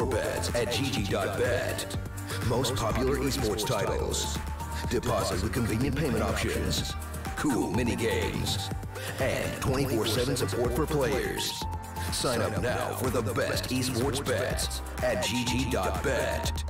your bets at gg.bet. Most popular esports titles. Deposit with convenient payment options. Cool mini games. And 24/7 support for players. Sign up now for the best esports bets at gg.bet.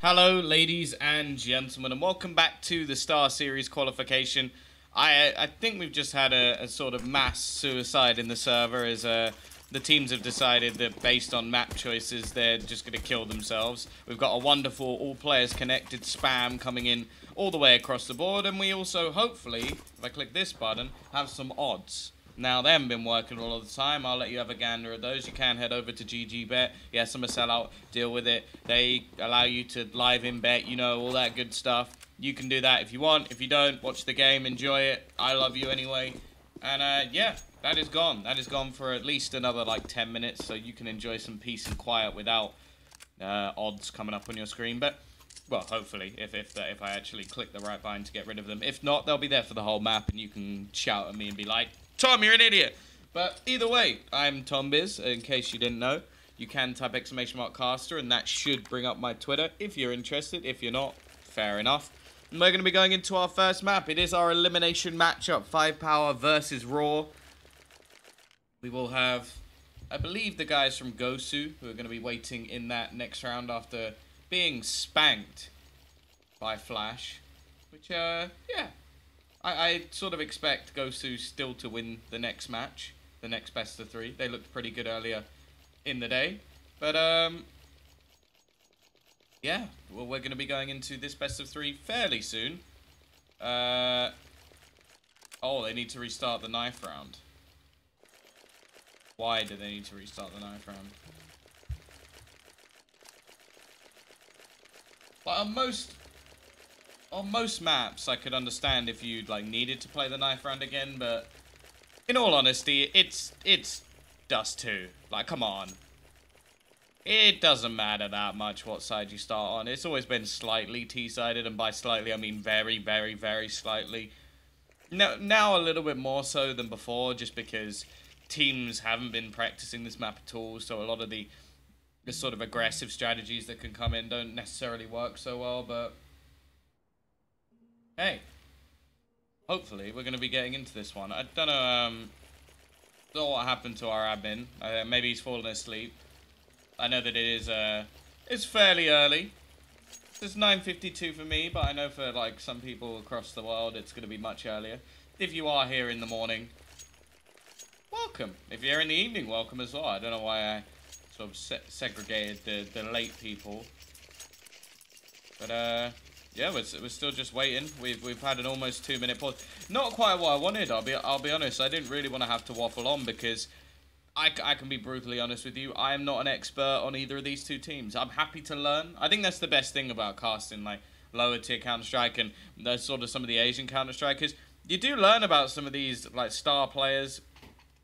Hello ladies and gentlemen, and welcome back to the StarSeries qualification. I think we've just had a sort of mass suicide in the server as the teams have decided that based on map choices they're just going to kill themselves. We've got a wonderful all players connected spam coming in all the way across the board, and we also hopefully, if I click this button, have some odds. Now, they haven't been working all of the time. I'll let you have a gander at those. You can head over to GGBet. Yes, I'm a sellout. Deal with it. They allow you to live in bet, you know, all that good stuff. You can do that if you want. If you don't, watch the game, enjoy it. I love you anyway. And, yeah, that is gone. That is gone for at least another, like, 10 minutes, so you can enjoy some peace and quiet without odds coming up on your screen. But, well, hopefully, if I actually click the right button to get rid of them. If not, they'll be there for the whole map, and you can shout at me and be like, Tom, you're an idiot. But either way, I'm Tom Biz, in case you didn't know. You can type !caster, and that should bring up my Twitter if you're interested. If you're not, fair enough. And we're going to be going into our first map. It is our elimination matchup, 5POWER versus Raw. We will have, I believe, the guys from Gosu, who are going to be waiting in that next round after being spanked by Flash. Which, yeah. I sort of expect Gosu still to win the next match, the next best of 3. They looked pretty good earlier in the day. But, yeah, well, we're going to be going into this best of 3 fairly soon. Oh, they need to restart the knife round. Why do they need to restart the knife round? But on most maps, I could understand if you like needed to play the knife round again, but in all honesty, it's dust2. Like, come on. It doesn't matter that much what side you start on. It's always been slightly T-sided, and by slightly, I mean very, very, very slightly. Now a little bit more so than before, just because teams haven't been practicing this map at all, so a lot of the sort of aggressive strategies that can come in don't necessarily work so well, but hey, hopefully we're going to be getting into this one. I don't know what happened to our admin. Maybe he's fallen asleep. I know that it's fairly early. It's 9:52 for me, but I know for like some people across the world it's going to be much earlier. If you are here in the morning, welcome. If you're in the evening, welcome as well. I don't know why I sort of segregated the late people. But yeah, we're still just waiting. We've had an almost 2-minute pause. Not quite what I wanted. I'll be honest. I didn't really want to have to waffle on because I can be brutally honest with you. I am not an expert on either of these two teams. I'm happy to learn. I think that's the best thing about casting like lower tier Counter-Strike and those sort of some of the Asian Counter-Strikers. You do learn about some of these like star players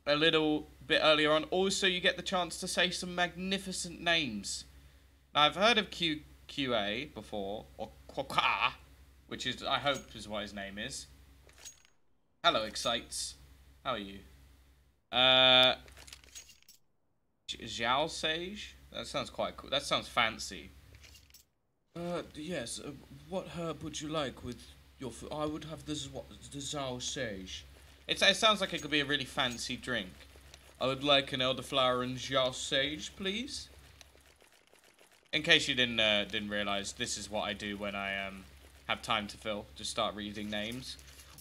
a little bit earlier on. Also, you get the chance to say some magnificent names. Now, I've heard of QA before, or Quaka, which is, I hope is what his name is. Hello, Excites. How are you? Zhao Sage? That sounds quite cool. That sounds fancy. Yes, what herb would you like with your food? I would have this, the Zhao Sage. It sounds like it could be a really fancy drink. I would like an elderflower and Zhao Sage, please. In case you didn't realize, this is what I do when I have time to fill. Just start reading names.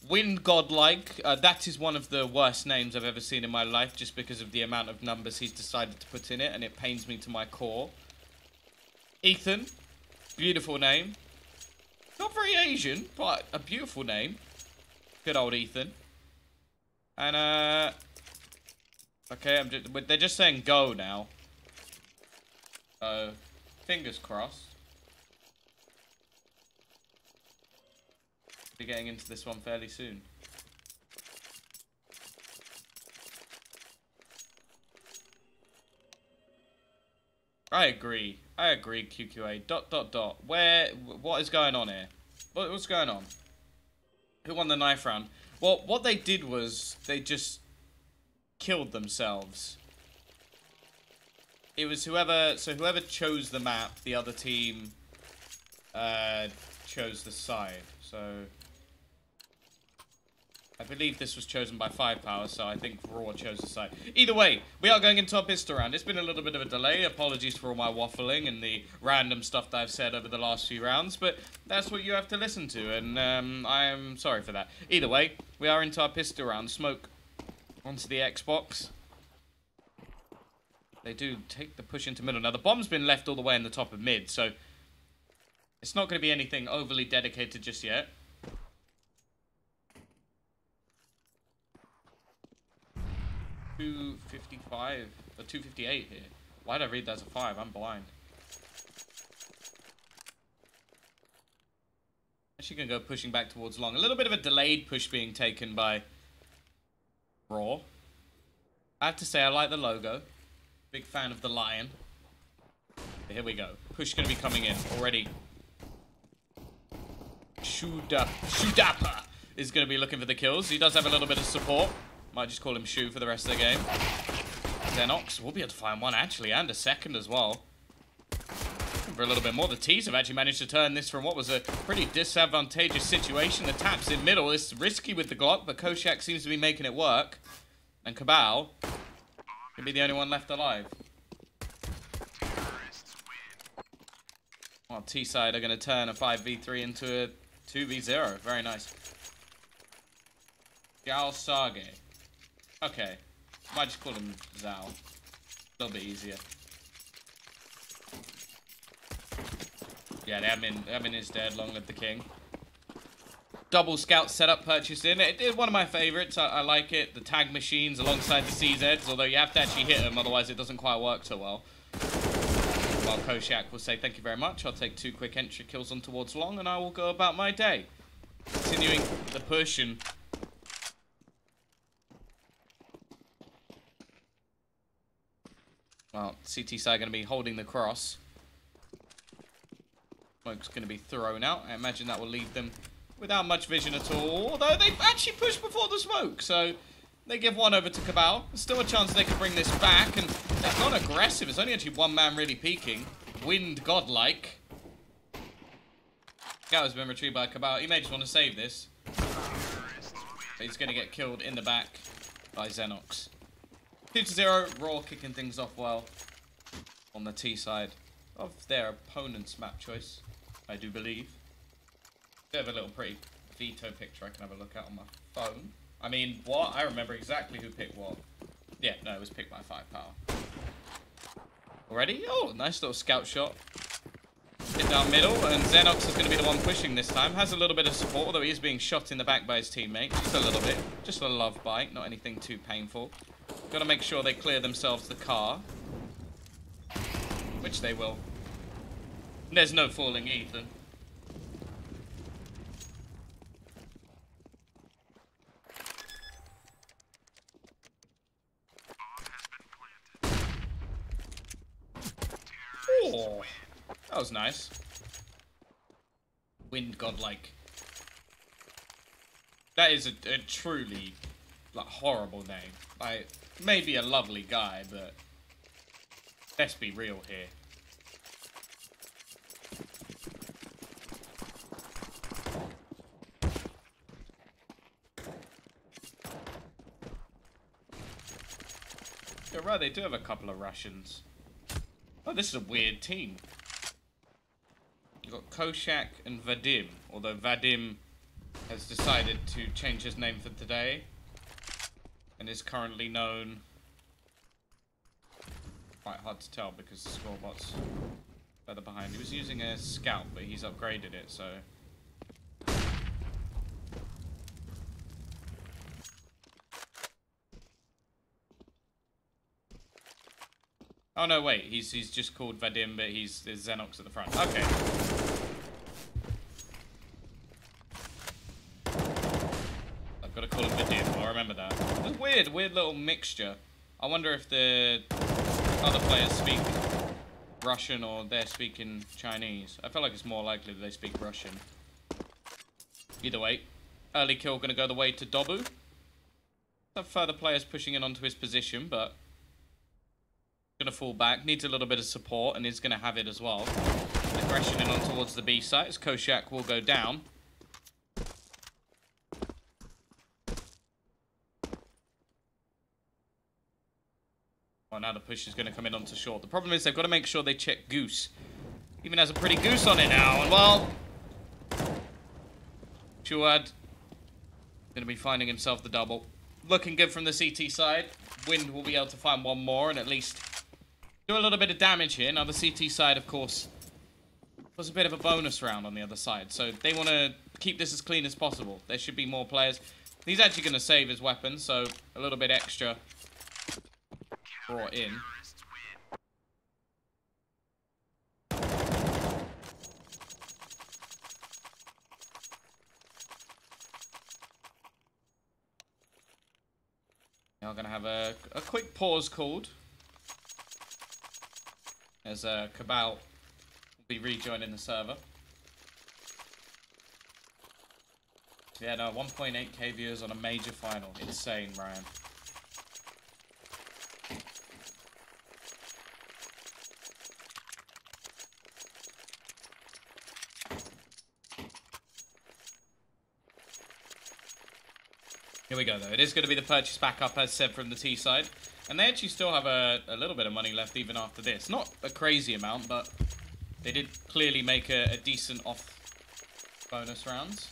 Wind Godlike. That is one of the worst names I've ever seen in my life, just because of the amount of numbers he's decided to put in it, and it pains me to my core. Ethan. Beautiful name. Not very Asian, but a beautiful name. Good old Ethan. And Okay, they're just saying go now. Fingers crossed. Be getting into this one fairly soon. I agree, QQA. ... What is going on here? What's going on? Who won the knife round? Well, what they did was they just killed themselves. It was whoever chose the map, the other team chose the side. So I believe this was chosen by 5POWER, so I think Raw chose the side. Either way, we are going into our pistol round. It's been a little bit of a delay. Apologies for all my waffling and the random stuff that I've said over the last few rounds, but that's what you have to listen to, and I am sorry for that. Either way, we are into our pistol round. Smoke onto the Xbox. They do take the push into middle. Now, the bomb's been left all the way in the top of mid, so it's not going to be anything overly dedicated just yet. .255 or 258 here. Why did I read that as a 5? I'm blind. Actually going to go pushing back towards long. A little bit of a delayed push being taken by Raw. I have to say I like the logo. Big fan of the lion. Here we go. Push going to be coming in already. Shudapa is going to be looking for the kills. He does have a little bit of support. Might just call him Shu for the rest of the game. Xenox will be able to find one actually, and a second as well. For a little bit more, the T's have actually managed to turn this from what was a pretty disadvantageous situation. The taps in middle is risky with the Glock, but Koshak seems to be making it work. And Cabal can be the only one left alive. Well, T-side are going to turn a 5v3 into a 2v0. Very nice. Gal Sage. Okay. Might just call him Zhao. A little bit easier. Yeah, the admin is dead. Long live the king. Double scout setup purchased in. It's one of my favorites. I like it. The tag machines alongside the CZs, although you have to actually hit them, otherwise it doesn't quite work so well. While Koshak will say, thank you very much. I'll take 2 quick entry kills on towards long, and I will go about my day. Continuing the push and... Well, CT side going to be holding the cross. Smoke's going to be thrown out. I imagine that will leave them without much vision at all. Although they've actually pushed before the smoke, so they give one over to Cabal. There's still a chance they can bring this back, and that's not aggressive. It's only actually one man really peeking. Wind godlike. Scout has been retrieved by Cabal. He may just want to save this. But he's going to get killed in the back by Xenox. 2-0, Raw kicking things off well on the T side of their opponent's map choice, I do believe. They have a little pretty veto picture I can have a look at on my phone. I mean, what? I remember exactly who picked what. Yeah, no, it was picked by 5POWER. Already? Oh, nice little scout shot. Hit down middle, and Xenox is going to be the one pushing this time. Has a little bit of support, although he is being shot in the back by his teammate. Just a little bit. Just a love bite, not anything too painful. Got to make sure they clear themselves the car. Which they will. There's no falling, Ethan. Oh, that was nice. Wind godlike. That is a truly like horrible name. Like, maybe a lovely guy, but let's be real here. You're right, they do have a couple of Russians. Oh, this is a weird team. You've got Koshak and Vadim, although Vadim has decided to change his name for today and is currently known... Quite hard to tell because the scorebot's further behind. He was using a scout, but he's upgraded it, so... Oh no, wait, he's just called Vadim, but there's Xenox at the front. Okay. I've got to call him Vadim, I'll remember that. It's weird little mixture. I wonder if the other players speak Russian or they're speaking Chinese. I feel like it's more likely that they speak Russian. Either way, early kill going to go the way to Dobu. Have further players pushing in onto his position, but going to fall back. Needs a little bit of support and is going to have it as well. Aggression in on towards the B site as Koshak will go down. Well, now the push is going to come in onto short. The problem is they've got to make sure they check Goose. Even has a pretty Goose on it now, and well, Chuad going to be finding himself the double. Looking good from the CT side. Wind will be able to find one more and at least do a little bit of damage here. Now the CT side, of course, was a bit of a bonus round on the other side. So they want to keep this as clean as possible. There should be more players. He's actually going to save his weapon, so a little bit extra brought in. Now we're going to have a quick pause called as Cabal will be rejoining the server. Yeah, no, 1.8k viewers on a major final. Insane, Ryan. Here we go, though. It is going to be the purchase back up, as said, from the T side. And they actually still have a little bit of money left even after this. Not a crazy amount, but they did clearly make a decent off bonus rounds.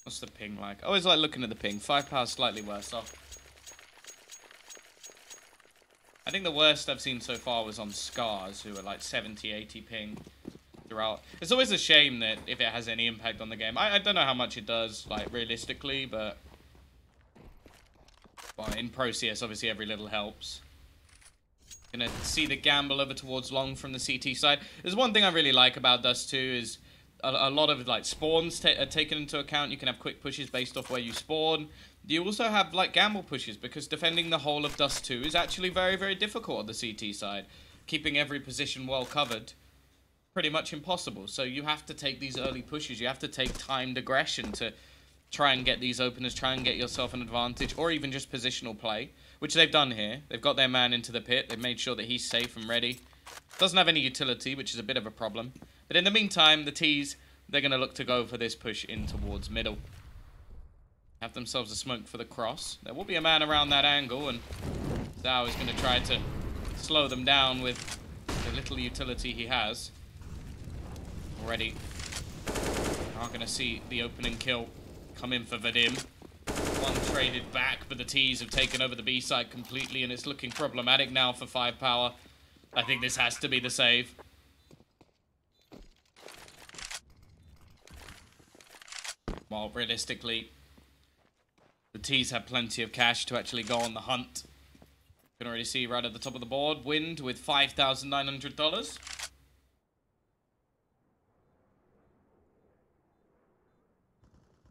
What's the ping like? I always like looking at the ping. 5POWER slightly worse off. I think the worst I've seen so far was on Scars, who are like 70, 80 ping throughout. It's always a shame that if it has any impact on the game. I don't know how much it does, like, realistically, but well, in Pro CS, obviously every little helps. Gonna see the gamble over towards long from the CT side. There's one thing I really like about dust2 is a lot of like spawns are taken into account. You can have quick pushes based off where you spawn. You also have like gamble pushes because defending the whole of dust2 is actually very, very difficult on the CT side. Keeping every position well covered, pretty much impossible. So you have to take these early pushes. You have to take timed aggression to try and get these openers, try and get yourself an advantage, or even just positional play, which they've done here. They've got their man into the pit. They've made sure that he's safe and ready. Doesn't have any utility, which is a bit of a problem. But in the meantime, the T's, they're going to look to go for this push in towards middle. Have themselves a smoke for the cross. There will be a man around that angle, and Zhao is going to try to slow them down with the little utility he has. Already are going to see the opening kill come in for Vadim. One traded back, but the T's have taken over the B side completely, and it's looking problematic now for 5POWER. I think this has to be the save. While realistically, the T's have plenty of cash to actually go on the hunt. You can already see right at the top of the board, Wind with $5,900.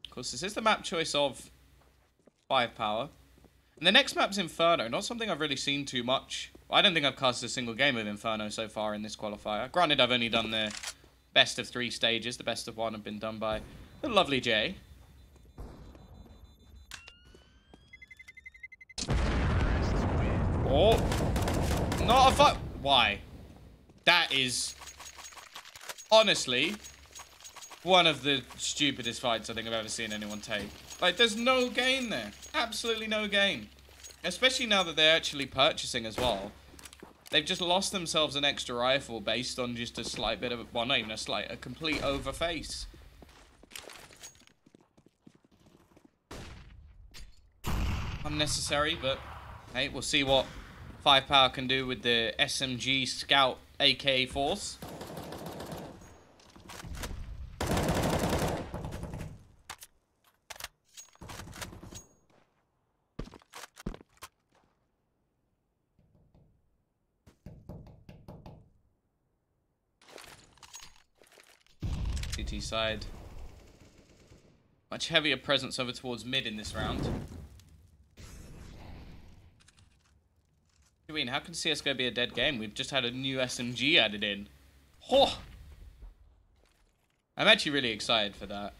Of course, this is the map choice of 5POWER. And the next map's Inferno, not something I've really seen too much. I don't think I've cast a single game of Inferno so far in this qualifier. Granted, I've only done the best of 3 stages. The best of 1 have been done by the lovely Jay. Oh, not a fuck. Why? That is honestly one of the stupidest fights I think I've ever seen anyone take. Like, there's no gain there. Absolutely no gain. Especially now that they're actually purchasing as well. They've just lost themselves an extra rifle based on just a slight bit of, well, not even a slight, a complete overface. Unnecessary, but hey, we'll see what 5POWER can do with the SMG Scout AK Force. CT side. Much heavier presence over towards mid in this round. I mean, how can CSGO be a dead game? We've just had a new SMG added in. Oh! I'm actually really excited for that.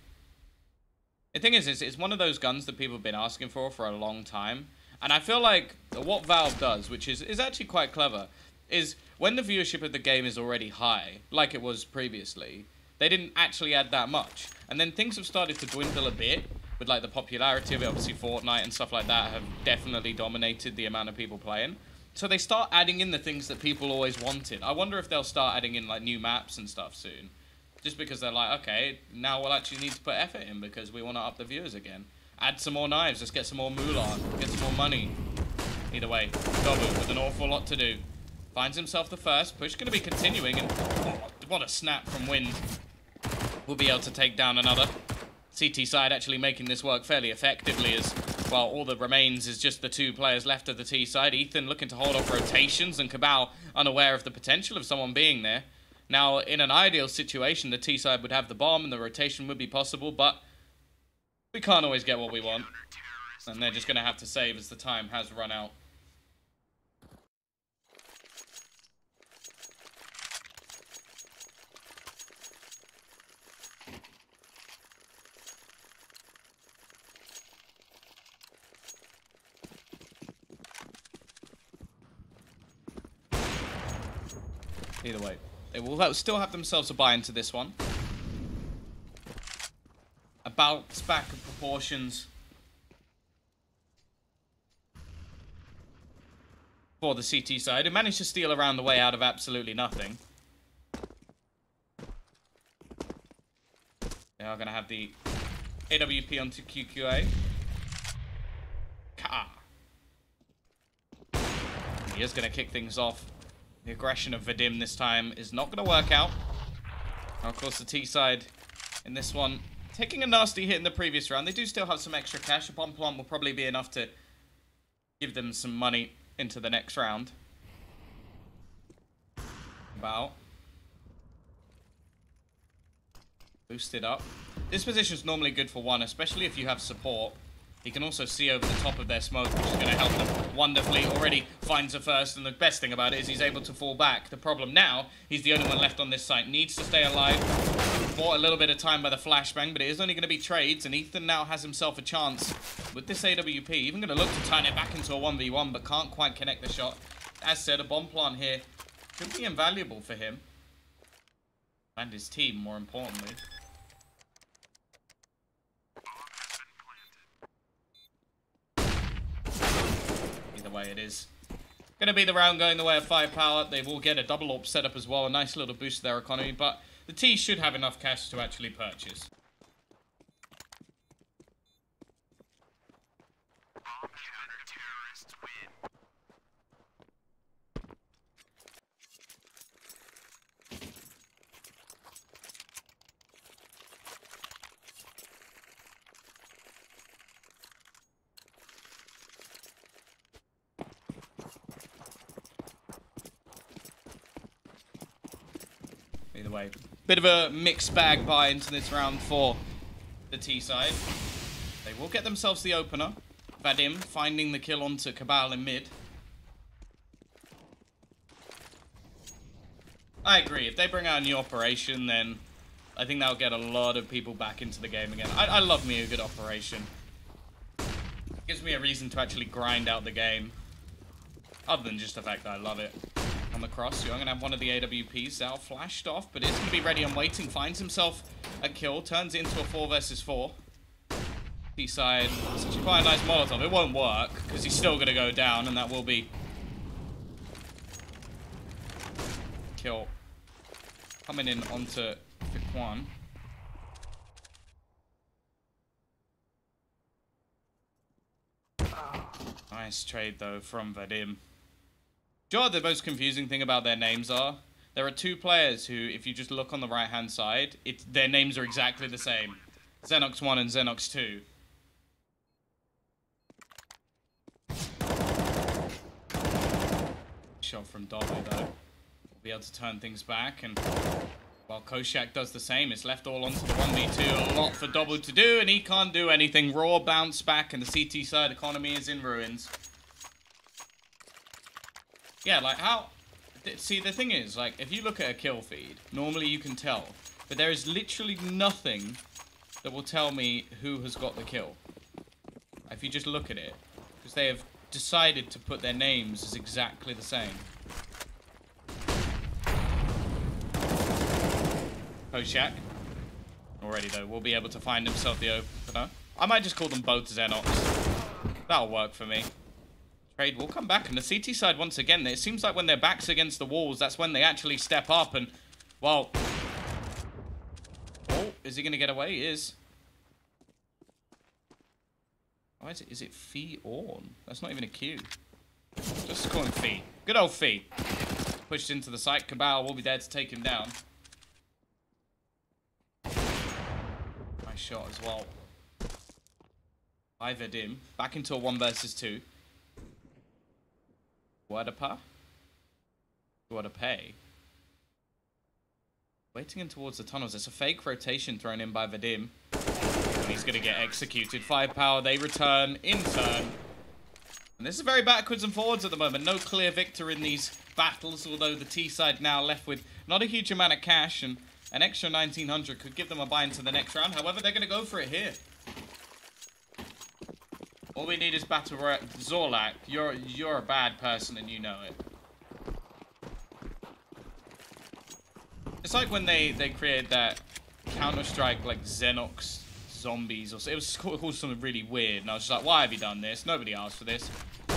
The thing is, it's one of those guns that people have been asking for a long time. And I feel like what Valve does, which is actually quite clever, is when the viewership of the game is already high, like it was previously, they didn't actually add that much. And then things have started to dwindle a bit, with like the popularity of it. Obviously Fortnite and stuff like that have definitely dominated the amount of people playing. So they start adding in the things that people always wanted. I wonder if they'll start adding in like new maps and stuff soon. Just because they're like, okay, now we'll actually need to put effort in because we want to up the viewers again. Add some more knives, let's get some more moolah, get some more money. Either way, Dobu with an awful lot to do. Finds himself the first, push going to be continuing, and oh, what a snap from Wind. We'll be able to take down another. CT side actually making this work fairly effectively as, well, all that remains is just the two players left of the T side. Ethan looking to hold off rotations and Cabal unaware of the potential of someone being there. Now, in an ideal situation, the T side would have the bomb and the rotation would be possible, but we can't always get what we want. And they're just going to have to save as the time has run out. Either way, they will still have themselves a buy into this one. A bounce back of proportions for the CT side, who managed to steal around the way out of absolutely nothing. They are going to have the AWP onto QQA. Ka. He is going to kick things off. The aggression of Vadim this time is not going to work out. Now, of course, the T side in this one, taking a nasty hit in the previous round. They do still have some extra cash. A bomb plant will probably be enough to give them some money into the next round. About. Boosted up. This position is normally good for one, especially if you have support. He can also see over the top of their smoke, which is going to help them wonderfully. Already finds a first, and the best thing about it is he's able to fall back. The problem now, he's the only one left on this site. Needs to stay alive. Bought a little bit of time by the flashbang, but it is only going to be trades, and Ethan now has himself a chance with this AWP. Even going to look to turn it back into a 1v1, but can't quite connect the shot. As said, a bomb plant here could be invaluable for him. And his team, more importantly. Way it is going to be the round going the way of 5POWER. They will get a double AWP setup as well, a nice little boost to their economy, but the T should have enough cash to actually purchase. Either way, bit of a mixed bag buy into this round for the T side. They will get themselves the opener. Vadim finding the kill onto Cabal in mid. I agree. If they bring out a new operation, then I think that'll get a lot of people back into the game again. I love me a good operation. It gives me a reason to actually grind out the game. Other than just the fact that I love it. On the cross, so I'm going to have one of the AWPs out, flashed off, but it's going to be ready and waiting. Finds himself a kill, turns it into a 4 versus 4. T-side, it's actually quite a nice Molotov. It won't work, because he's still going to go down, and that will be kill. Coming in onto Fikwan. Nice trade, though, from Vadim. you know what the most confusing thing about their names are? There are two players who, if you just look on the right-hand side, their names are exactly the same. Xenox 1 and Xenox 2. Shot from Dobby, though. We'll be able to turn things back, and while Koshak does the same, it's left all onto the 1v2. A lot for Dobby to do, and he can't do anything. Raw bounce back, and the CT side economy is in ruins. Yeah, like, how... See, the thing is, like, if you look at a kill feed, normally you can tell. But there is literally nothing that will tell me who has got the kill. If you just look at it. Because they have decided to put their names as exactly the same. Koshak. Already, though, will be able to find himself the opener. I might just call them both Xenox. That'll work for me. Trade will come back, and the CT side, once again, it seems like when their back's against the walls, that's when they actually step up, and, well... Oh, is he going to get away? He is. Why is it? Is it Fee Orn? That's not even a Q. Just call him Fee. Good old Fee. Pushed into the site. Cabal will be there to take him down. Nice shot as well. By Vadim. Back into a 1 versus 2. Guadapa? Guadapay. Waiting in towards the tunnels. It's a fake rotation thrown in by Vadim. And he's going to get executed. 5POWER, they return in turn. And this is very backwards and forwards at the moment. No clear victor in these battles, although the T side now left with not a huge amount of cash, and an extra 1900 could give them a buy into the next round. However, they're going to go for it here. All we need is battle Zorlak. You're a bad person and you know it. It's like when they created that Counter-Strike like Xenox Zombies, or so. It was called something really weird, and I was just like, why have you done this? Nobody asked for this.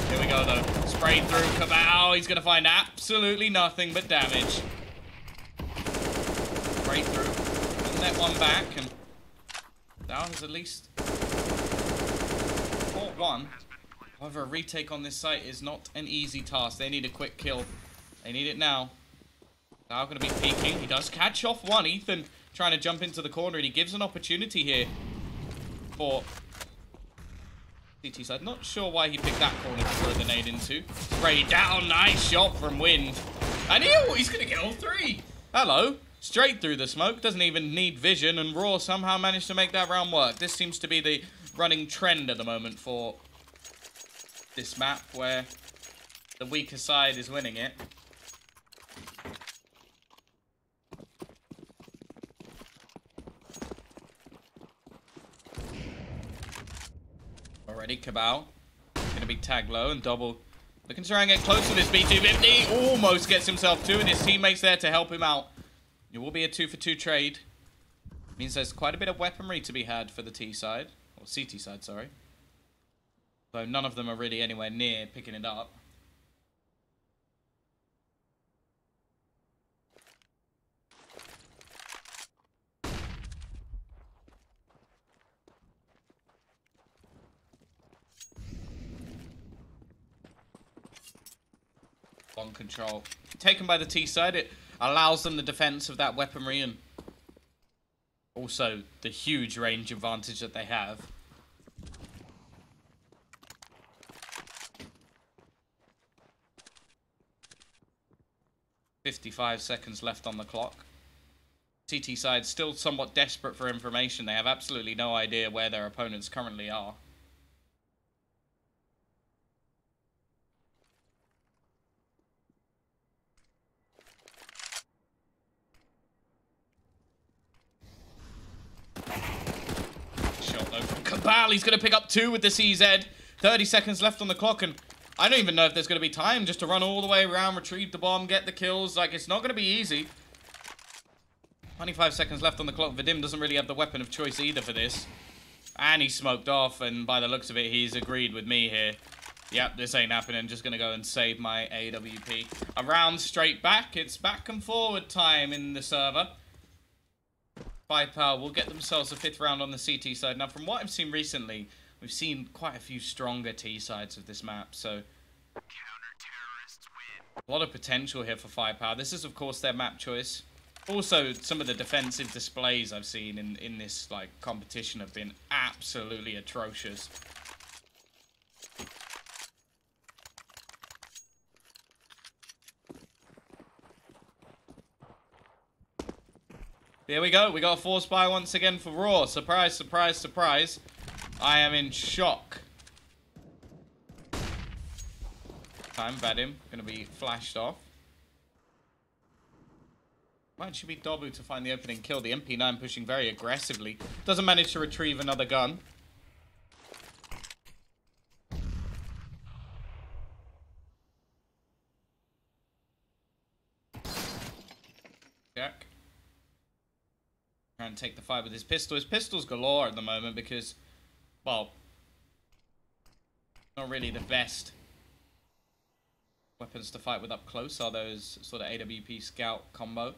Here we go though. Sprayed through Cabal. He's gonna find absolutely nothing but damage. Sprayed through. Net one back, and that was at least one. However, a retake on this site is not an easy task. They need a quick kill. They need it now. Now going to be peeking. He does catch off one. Ethan trying to jump into the corner, and he gives an opportunity here for CT side. Not sure why he picked that corner to throw the nade into. Spray down. Nice shot from Wind. And he's going to get all three. Hello. Straight through the smoke. Doesn't even need vision, and Raw somehow managed to make that round work. This seems to be the running trend at the moment for this map, where the weaker side is winning it. Already, Cabal gonna be tagged low, and Double looking to try and get close to this B250. Almost gets himself two, and his teammates there to help him out. It will be a 2-for-2 trade. Means there's quite a bit of weaponry to be had for the T side. Or CT side, sorry. Though none of them are really anywhere near picking it up. On control. Taken by the T side, it allows them the defense of that weaponry, and also the huge range advantage that they have. "55 seconds left on the clock. CT side still somewhat desperate for information. They have absolutely no idea where their opponents currently are. Shot though from Cabal. He's going to pick up two with the CZ. 30 seconds left on the clock, and I don't even know if there's going to be time just to run all the way around, retrieve the bomb, get the kills. Like, it's not going to be easy. 25 seconds left on the clock. Vadim doesn't really have the weapon of choice either for this. And he's smoked off, and by the looks of it, he's agreed with me here. Yep, this ain't happening. Just going to go and save my AWP. A round straight back. It's back and forward time in the server. 5POWER will get themselves a 5th round on the CT side. Now, from what I've seen recently, we've seen quite a few stronger T sides of this map, so A lot of potential here for 5POWER. This is, of course, their map choice. Also, some of the defensive displays I've seen in this like competition have been absolutely atrocious. Here we go. We got a force buy once again for Raw. Surprise, surprise, surprise. I am in shock. Time, Vadim. Gonna be flashed off. Might should be Dobu to find the opening kill. The MP9 pushing very aggressively. Doesn't manage to retrieve another gun. Jack. Trying to take the fight with his pistol. His pistol's galore at the moment because, well, not really the best weapons to fight with up close are those sort of AWP scout combo.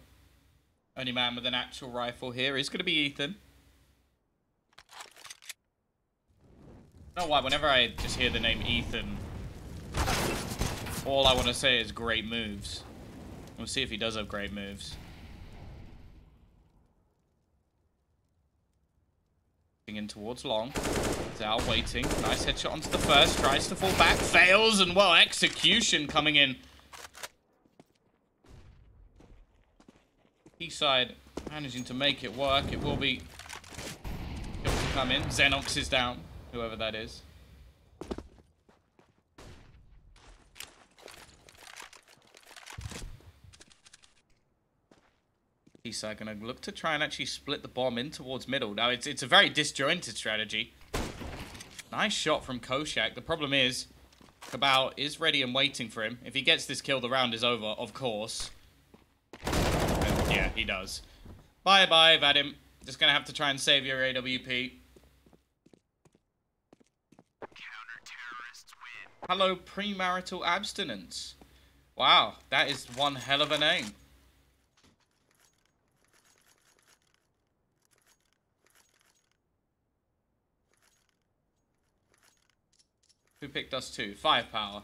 Only man with an actual rifle here is going to be Ethan. You know why? Whenever I just hear the name Ethan, all I want to say is great moves. We'll see if he does have great moves. In towards long. Zhao waiting. Nice headshot onto the first. Tries to fall back. Fails. And, well, execution coming in. Eastside managing to make it work. It will be able to come in. Xenox is down. Whoever that is. Eastside gonna look to try and actually split the bomb in towards middle. Now it's a very disjointed strategy. Nice shot from Koshak. The problem is, Cabal is ready and waiting for him. If he gets this kill, the round is over, of course. And yeah, he does. Bye-bye, Vadim. Just gonna have to try and save your AWP. Hello, premarital abstinence. Wow, that is one hell of a name. Who picked us two? 5POWER.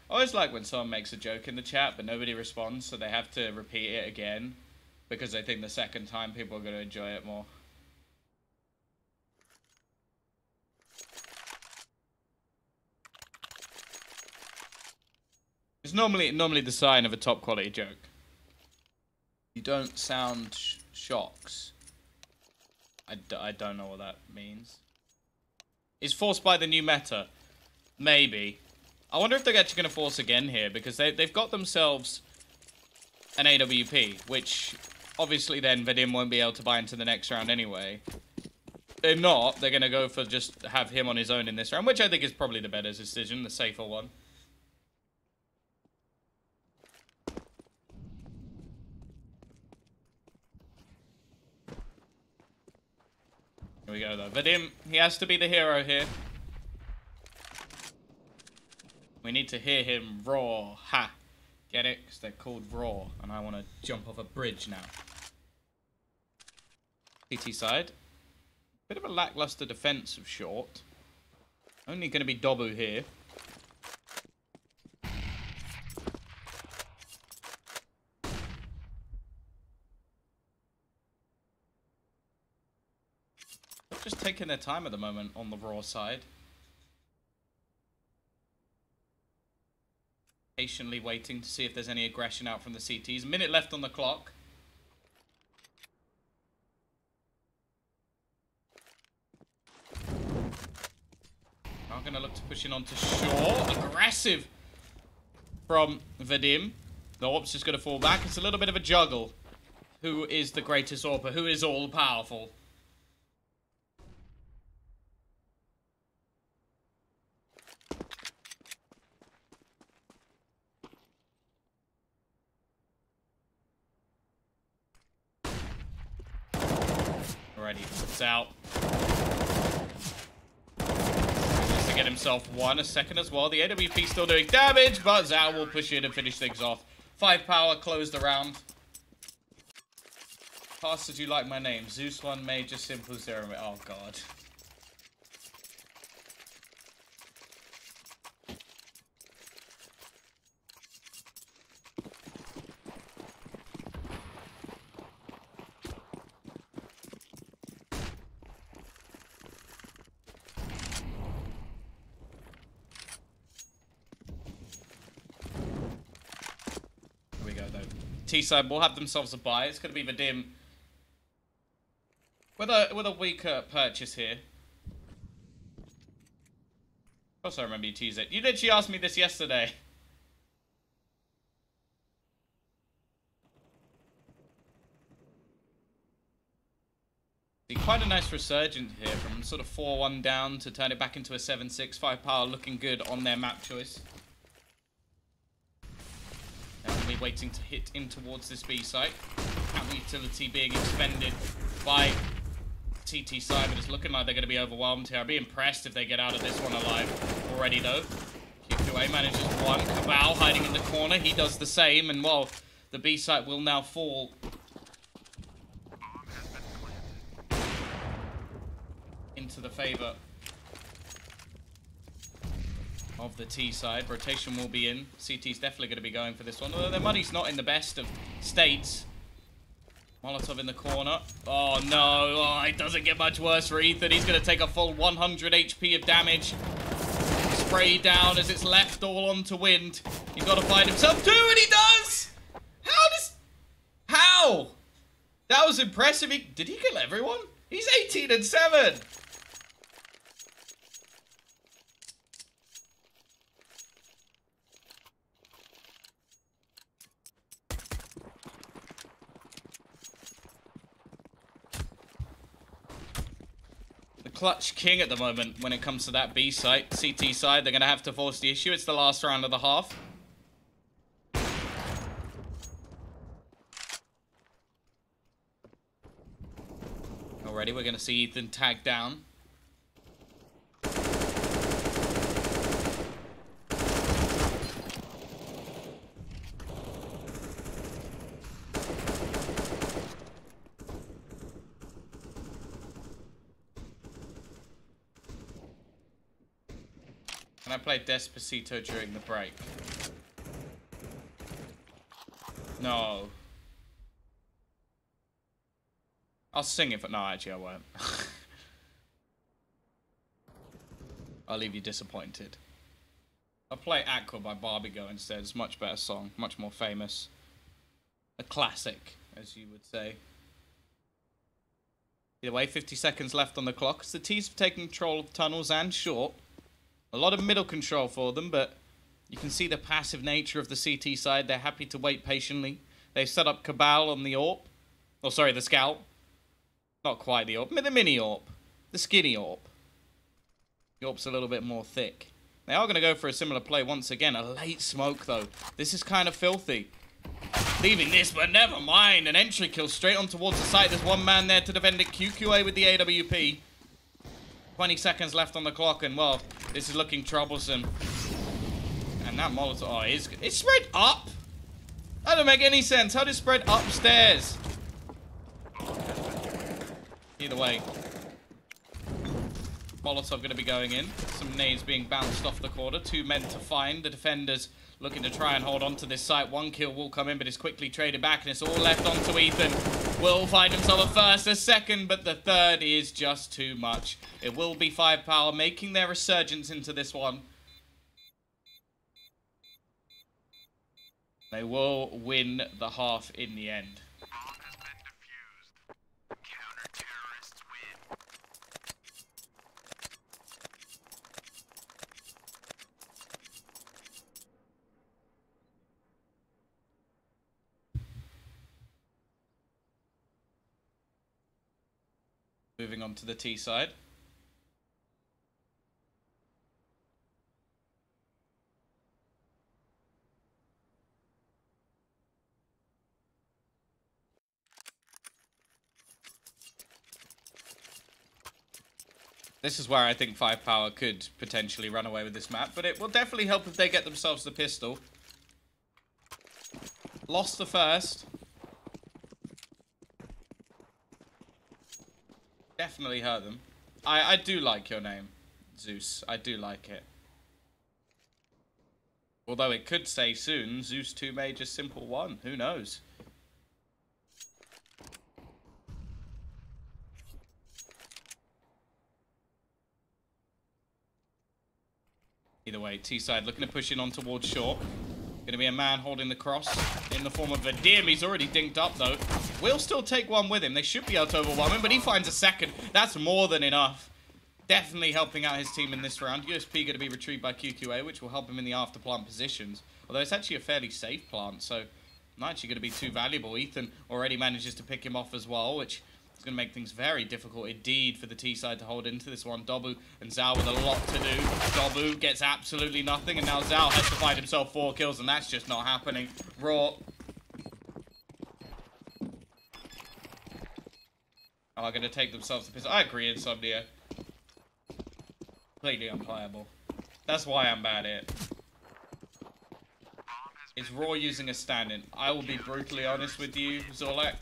I always like when someone makes a joke in the chat, but nobody responds, so they have to repeat it again, because they think the second time people are going to enjoy it more. It's normally the sign of a top quality joke. You don't sound shocks. I don't know what that means. Is forced by the new meta? Maybe. I wonder if they're actually going to force again here, because they've got themselves an AWP, which obviously then Vadim won't be able to buy into the next round anyway. If not, they're going to go for just have him on his own in this round, which I think is probably the better decision, the safer one. Here we go, though. Vadim, he has to be the hero here. We need to hear him roar. Ha! Get it? Because they're called roar. And I want to jump off a bridge now. CT side. Bit of a lackluster defense of short. Only going to be Dobu here. Just taking their time at the moment on the raw side. Patiently waiting to see if there's any aggression out from the CTs. A minute left on the clock. Now going to look to push in onto shore. Aggressive from Vadim. The AWP's just going to fall back. It's a little bit of a juggle. Who is the greatest AWPer? Who is all powerful? Already, it's out. Just to get himself one, a second as well. The AWP still doing damage, but Zhao will push in and finish things off. 5POWER closed the round. Pastor, do you like my name? Zeus 1 Major Simple 0. Oh, God. T-side will have themselves a buy. It's going to be the dim with a weaker purchase here. Also, I remember you teased it. You literally asked me this yesterday. Quite a nice resurgence here from sort of 4-1 down to turn it back into a 7-6. 5POWER looking good on their map choice. We're waiting to hit in towards this B site. Camp utility being expended by CT side, but it's looking like they're going to be overwhelmed here. I'd be impressed if they get out of this one alive already, though. QQA manages one. Cabal hiding in the corner. He does the same, and well, the B site will now fall. Into the favor of the T side. Rotation will be in. CT's definitely going to be going for this one, although their money's not in the best of states. Molotov in the corner. Oh no, oh, it doesn't get much worse for Ethan. He's going to take a full 100 HP of damage. Spray down as it's left all onto wind. He's got to find himself too, and he does! How? That was impressive. Did he kill everyone? He's 18-7. Clutch king at the moment when it comes to that B site. CT side, they're going to have to force the issue. It's the last round of the half. Already, we're going to see Ethan tag down. And I played Despacito during the break. No. I'll sing it, but no, actually I won't. I'll leave you disappointed. I'll play Aqua by Barbigo instead. It's a much better song, much more famous. A classic, as you would say. Either way, 50 seconds left on the clock. The T's have taken control of tunnels and short. A lot of middle control for them, but you can see the passive nature of the CT side. They're happy to wait patiently. They've set up Cabal on the AWP. Oh, sorry, the Scout. Not quite the AWP. The mini AWP. The skinny AWP. The AWP's a little bit more thick. They are going to go for a similar play once again. A late smoke, though. This is kind of filthy. Leaving this, but never mind. An entry kill straight on towards the site. There's one man there to defend it. QQA with the AWP. 20 seconds left on the clock, and well, this is looking troublesome. And that Molotov, oh, it's spread up. That doesn't make any sense. How does it spread upstairs? Either way, Molotov going to be going in. Some nades being bounced off the corner. Two men to find. The defenders looking to try and hold on to this site. One kill will come in, but it's quickly traded back, and it's all left onto Ethan. Will find himself a first, a second, but the third is just too much. It will be 5POWER making their resurgence into this one. They will win the half in the end. Moving on to the T side. This is where I think 5POWER could potentially run away with this map, but it will definitely help if they get themselves the pistol. Lost the first. Definitely hurt them. I do like your name, Zeus. I do like it. Although it could say soon, Zeus 2 Major Simple 1. Who knows? Either way, T-side looking to push in on towards short. Gonna be a man holding the cross in the form of Vadim. He's already dinked up though. Will still take one with him. They should be able to overwhelm him, but he finds a second. That's more than enough. Definitely helping out his team in this round. USP going to be retrieved by QQA, which will help him in the after plant positions. Although it's actually a fairly safe plant, so not actually going to be too valuable. Ethan already manages to pick him off as well, which is going to make things very difficult indeed for the T side to hold into this one. Dobu and Zhao with a lot to do. Dobu gets absolutely nothing, and now Zhao has to find himself 4 kills, and that's just not happening. Raw are going to take themselves to piss. I agree, Insomnia. Completely unplayable. That's why I'm bad at it. Is Raw using a stand-in? I will be brutally honest with you, Zorlak.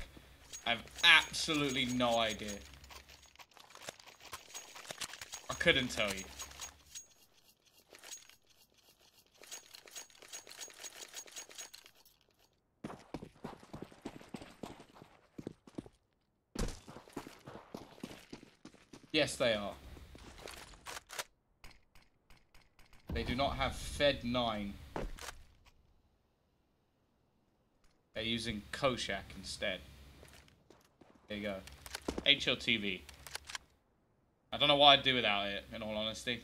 I have absolutely no idea. I couldn't tell you. Yes, they are. They do not have Fed 9. They're using Koshak instead. There you go. HLTV. I don't know what I'd do without it, in all honesty.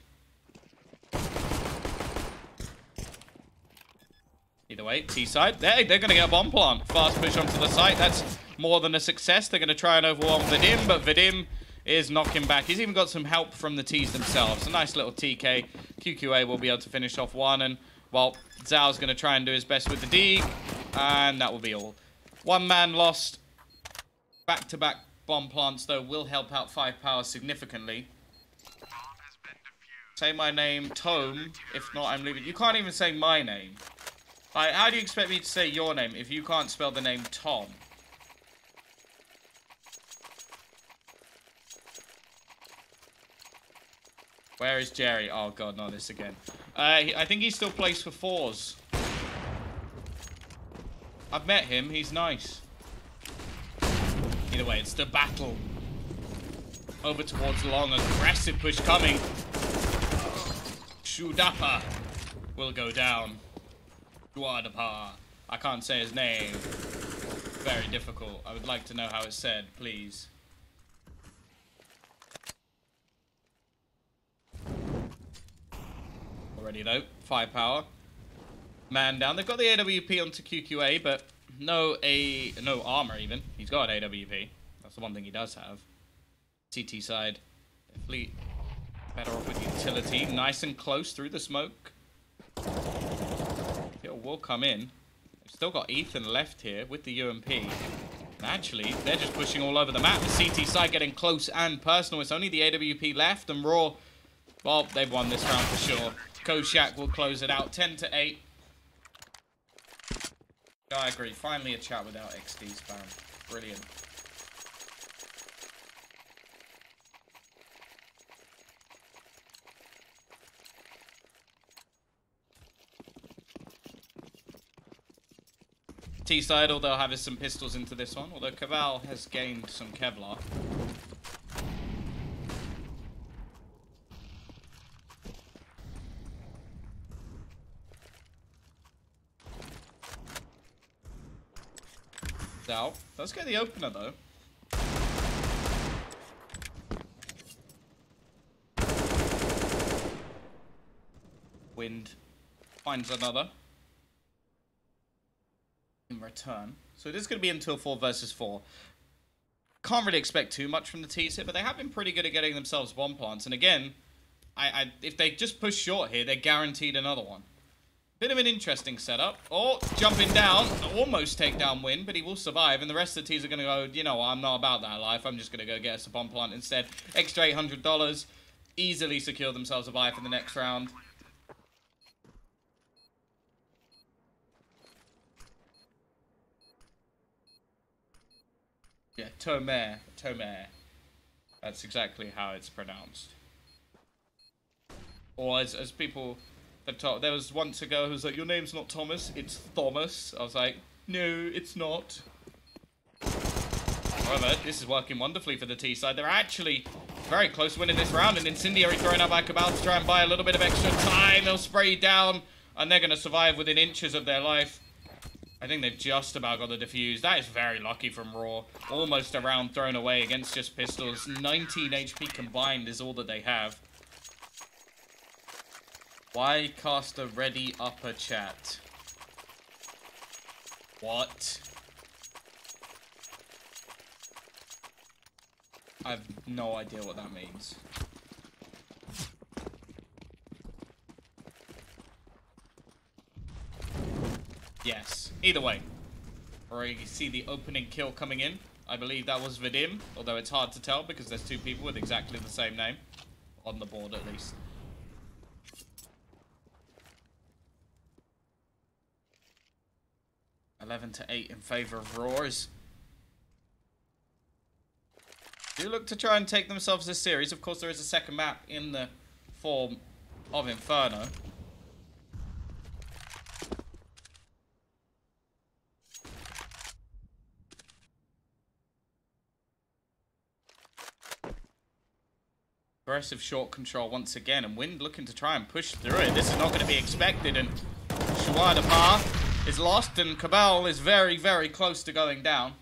Either way, T-side. They're going to get a bomb plant. Fast push onto the site. That's more than a success. They're going to try and overwhelm Vadim, but Vadim is knocking back. He's even got some help from the T's themselves. A nice little TK. QQA will be able to finish off one, and, well, Zhao's going to try and do his best with the D, and that will be all. One man lost. Back-to-back bomb plants, though, will help out 5POWER significantly. Say my name, Tome. If not, I'm leaving. You can't even say my name. Like, how do you expect me to say your name if you can't spell the name Tom? Where is Jerry? Oh, God, not this again. I think he still plays for 4s. I've met him. He's nice. Either way, it's the battle. Over towards long. Aggressive push coming. Shudapa will go down. Duadapa. I can't say his name. Very difficult. I would like to know how it's said, please. Already though, 5POWER. Man down. They've got the AWP onto QQA, but no armor even. He's got an AWP. That's the one thing he does have. CT side, definitely better off with utility. Nice and close through the smoke. It will come in. They've still got Ethan left here with the UMP. And actually, they're just pushing all over the map. The CT side getting close and personal. It's only the AWP left, and Raw, well, they've won this round for sure. Koshak will close it out, 10-8. I agree. Finally a chat without XD spam. Brilliant. T-side, they'll have some pistols into this one, although Caval has gained some Kevlar. Zhao does get the opener though. Wind finds another in return. So it is going to be until 4 versus 4. Can't really expect too much from the T's here, but they have been pretty good at getting themselves bomb plants. And again, if they just push short here, they're guaranteed another one. Bit of an interesting setup. Oh, jumping down. Almost takedown win, but he will survive. And the rest of the T's are going to go, you know, I'm not about that life. I'm just going to go get us a bomb plant instead. Extra $800. Easily secure themselves a buy for the next round. Tomer. Tomer. That's exactly how it's pronounced. Or as people have talked, there was once a girl who was like, your name's not Thomas, it's Thomas. I was like, no, it's not. However, this is working wonderfully for the T side. They're actually very close to winning this round. An incendiary thrown out by Cabal to try and buy a little bit of extra time. They'll spray down, and they're going to survive within inches of their life. I think they've just about got the defuse. That is very lucky from Raw. Almost a round thrown away against just pistols. 19 HP combined is all that they have. Why cast a ready upper chat? What? I have no idea what that means. Yes. Either way. Already see the opening kill coming in. I believe that was Vadim, although it's hard to tell because there's two people with exactly the same name. On the board, at least. (11-8) in favor of Roars. Do look to try and take themselves this series. Of course, there is a second map in the form of Inferno. Aggressive short control once again, and Wind looking to try and push through it. This is not going to be expected, and Shuada Pa is lost, and Cabal is very, very close to going down.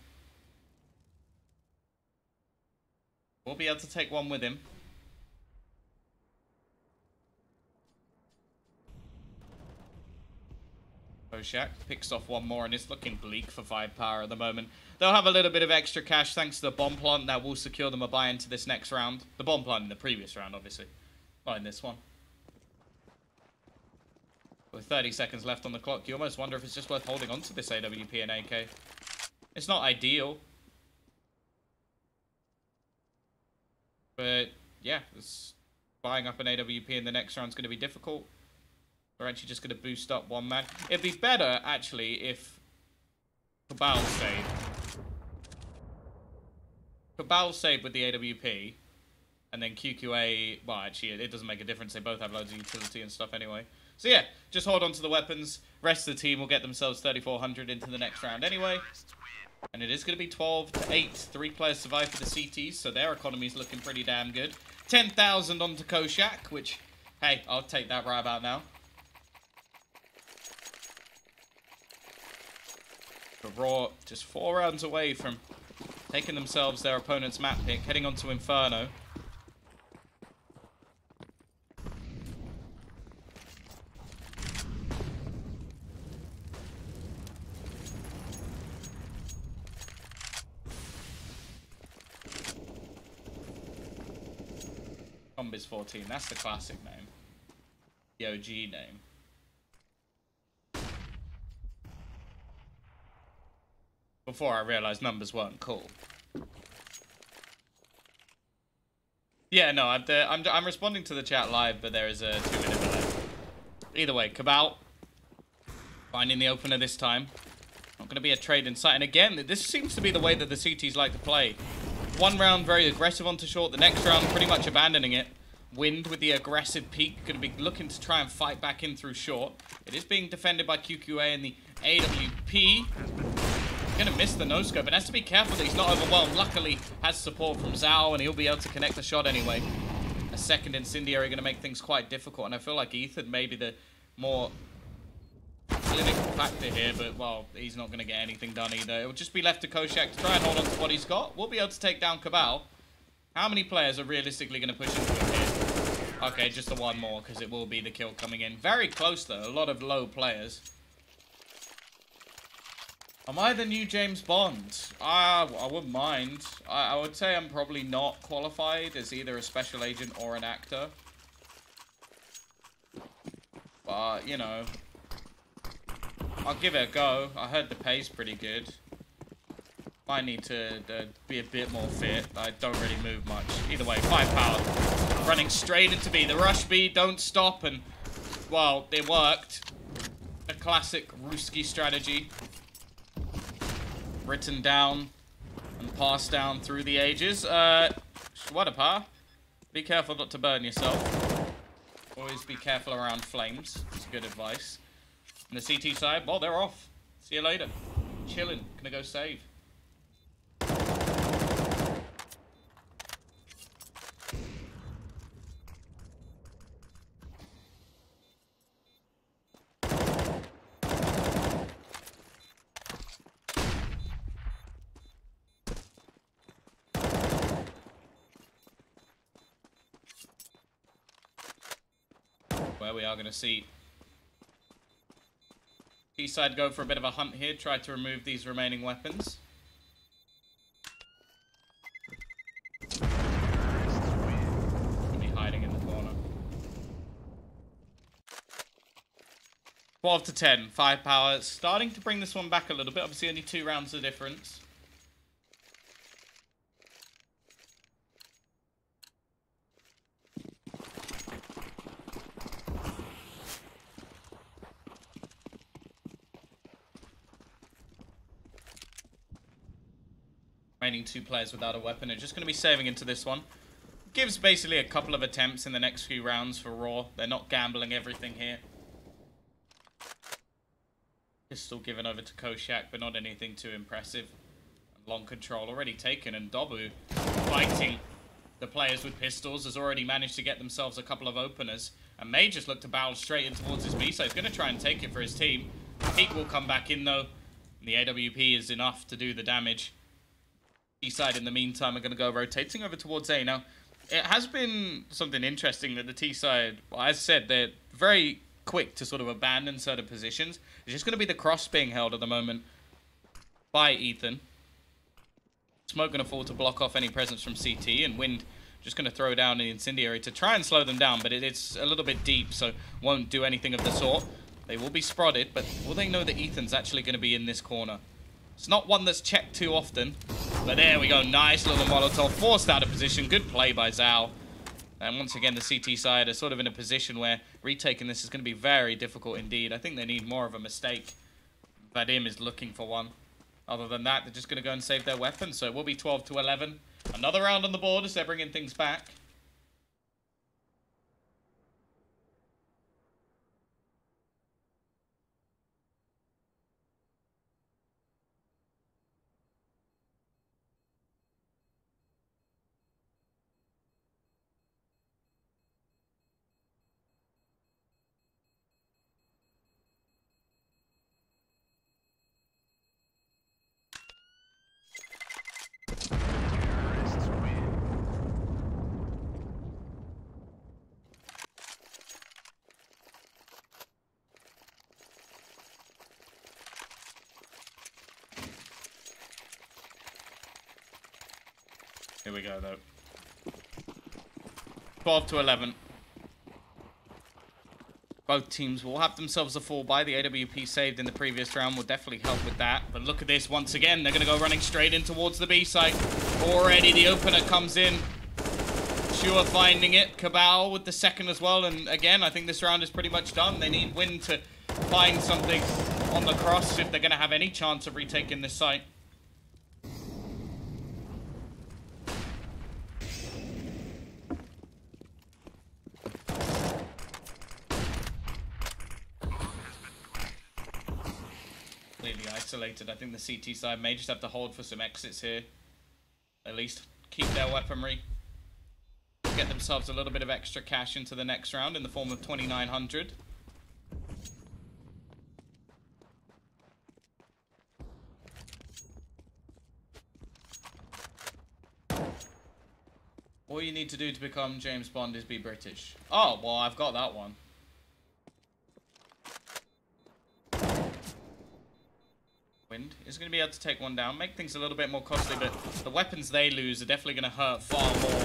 We'll be able to take one with him. Koshak picks off one more, and it's looking bleak for 5POWER at the moment. They'll have a little bit of extra cash thanks to the bomb plant that will secure them a buy into this next round. The bomb plant in the previous round, obviously. Not in this one. With 30 seconds left on the clock, you almost wonder if it's just worth holding on to this AWP and AK. It's not ideal. But, yeah, buying up an AWP in the next round is going to be difficult. We're actually just going to boost up one man. It'd be better, actually, if Cabal stayed. Cabal stayed with the AWP, and then QQA... Well, actually, it doesn't make a difference. They both have loads of utility and stuff anyway. So, yeah, just hold on to the weapons. Rest of the team will get themselves 3,400 into the next round anyway. And it is going to be 12-8. 3 players survive for the CTs, so their economy is looking pretty damn good. 10,000 onto Koshak, which, hey, I'll take that right about now. But Raw just 4 rounds away from taking themselves their opponent's map pick, heading on to Inferno. Combiz 14, that's the classic name. The OG name. Before I realised numbers weren't cool. Yeah, no, I'm responding to the chat live, but there is a 2-minute delay. Either way, Cabal finding the opener this time. Not going to be a trade in sight. And again, this seems to be the way that the CTs like to play. One round very aggressive onto short, the next round pretty much abandoning it. Wind with the aggressive peak, going to be looking to try and fight back in through short. It is being defended by QQA and the AWP. Gonna miss the no-scope, and has to be careful that he's not overwhelmed. Luckily, has support from Zhao, and he'll be able to connect the shot anyway. A second incendiary gonna make things quite difficult, and I feel like Ethan may be the more clinical factor here, but, well, he's not gonna get anything done either. It'll just be left to Koshak to try and hold on to what he's got. We'll be able to take down Cabal. How many players are realistically gonna push into it here? Okay, just the one more, because it will be the kill coming in. Very close, though. A lot of low players. Am I the new James Bond? I wouldn't mind. I would say I'm probably not qualified as either a special agent or an actor. But, you know, I'll give it a go. I heard the pay's pretty good. Might need to be a bit more fit. I don't really move much. Either way, 5POWER. Running straight into B. The rush B, don't stop, and, well, it worked. A classic Ruski strategy. Written down and passed down through the ages. Shwadapa, be careful not to burn yourself. Always be careful around flames. It's good advice. And the CT side, well, they're off. See you later. Chilling. Gonna go save. Where we are going to see T-side go for a bit of a hunt here, try to remove these remaining weapons. Be hiding in the corner. 12 to 10, 5POWER. Starting to bring this one back a little bit. Obviously only 2 rounds of difference. Remaining 2 players without a weapon are just going to be saving into this one. Gives basically a couple of attempts in the next few rounds for Raw. They're not gambling everything here. Pistol given over to Koshak, but not anything too impressive. Long control already taken, and Dobu fighting the players with pistols has already managed to get themselves a couple of openers. And may just look to barrel straight in towards his B, so he's going to try and take it for his team. Peak will come back in though. The AWP is enough to do the damage. T-side in the meantime are going to go rotating over towards A. Now, it has been something interesting that the T-side, well, as I said, they're very quick to sort of abandon certain positions. It's just going to be the cross being held at the moment by Ethan. Smoke going to fall to block off any presence from CT, and Wind just going to throw down an incendiary to try and slow them down, but it's a little bit deep, so won't do anything of the sort. They will be spotted, but will they know that Ethan's actually going to be in this corner? It's not one that's checked too often. But there we go. Nice little Molotov. Forced out of position. Good play by Zhao. And once again, the CT side are sort of in a position where retaking this is going to be very difficult indeed. I think they need more of a mistake. Vadim is looking for one. Other than that, they're just going to go and save their weapons. So it will be 12 to 11. Another round on the board as they're bringing things back. Here we go, though. 12 to 11. Both teams will have themselves a fall by. The AWP saved in the previous round will definitely help with that. But look at this once again. They're going to go running straight in towards the B site. Already the opener comes in. Shua finding it. Cabal with the second as well. And again, I think this round is pretty much done. They need Wind to find something on the cross if they're going to have any chance of retaking this site. Completely isolated. I think the CT side may just have to hold for some exits here. At least keep their weaponry. Get themselves a little bit of extra cash into the next round in the form of 2,900. All you need to do to become James Bond is be British. Oh, well, I've got that one. Wind is going to be able to take one down, make things a little bit more costly, but the weapons they lose are definitely going to hurt far more.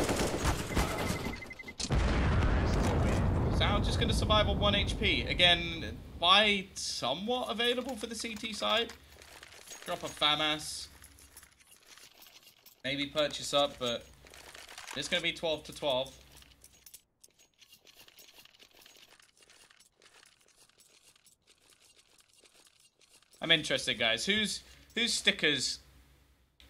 Zhao just going to survive on 1 HP. Again, buy somewhat available for the CT side. Drop a FAMAS. Maybe purchase up, but it's going to be 12 to 12. I'm interested, guys. Whose stickers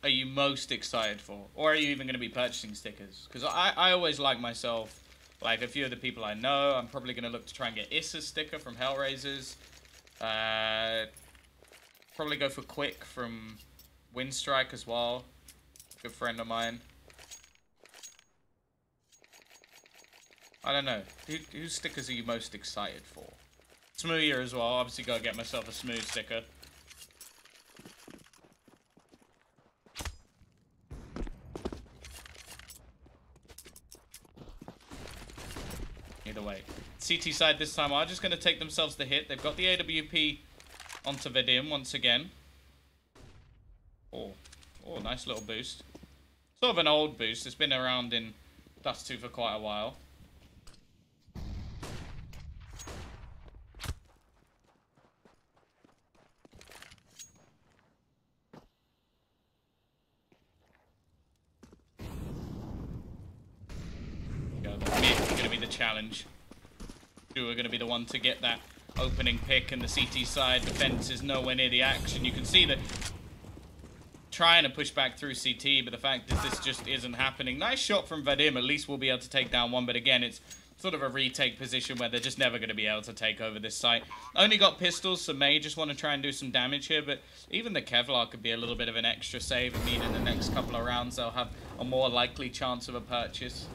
are you most excited for? Or are you even going to be purchasing stickers? Because I always like myself, like a few of the people I know, I'm probably going to look to try and get Issa's sticker from Hellraisers. Probably go for Quick from Windstrike as well. Good friend of mine. I don't know. Whose stickers are you most excited for? Smoothie as well. Obviously, gotta get myself a Smooth sticker. Either way. CT side this time are just gonna take themselves the hit. They've got the AWP onto Vadim once again. Oh, nice little boost. Sort of an old boost. It's been around in dust2 for quite a while. Mid are going to be the challenge. Who are going to be the one to get that opening pick, and the CT side defense is nowhere near the action. You can see that trying to push back through CT, but the fact that this just isn't happening. Nice shot from Vadim. At least we'll be able to take down one, but again, it's sort of a retake position where they're just never going to be able to take over this site. Only got pistols, so may just want to try and do some damage here, but even the Kevlar could be a little bit of an extra save. I mean, in the next couple of rounds, they'll have a more likely chance of a purchase.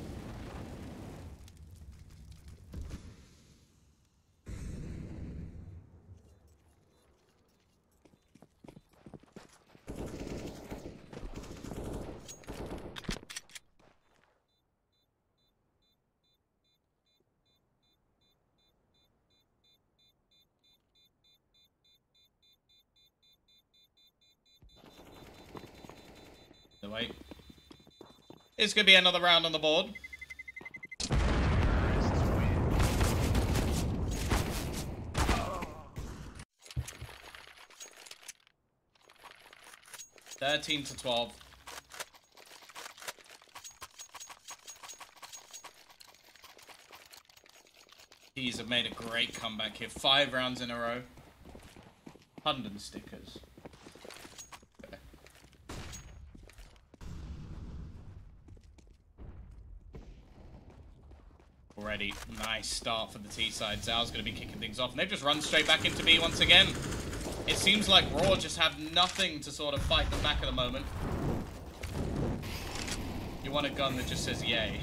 Wait. It's going to be another round on the board. (13 to 12). These have made a great comeback here. 5 rounds in a row. 100 stickers. Already, nice start for the T side. Zhao's going to be kicking things off, and they've just run straight back into B once again. It seems like Raw just have nothing to sort of fight them back at the moment. You want a gun that just says yay.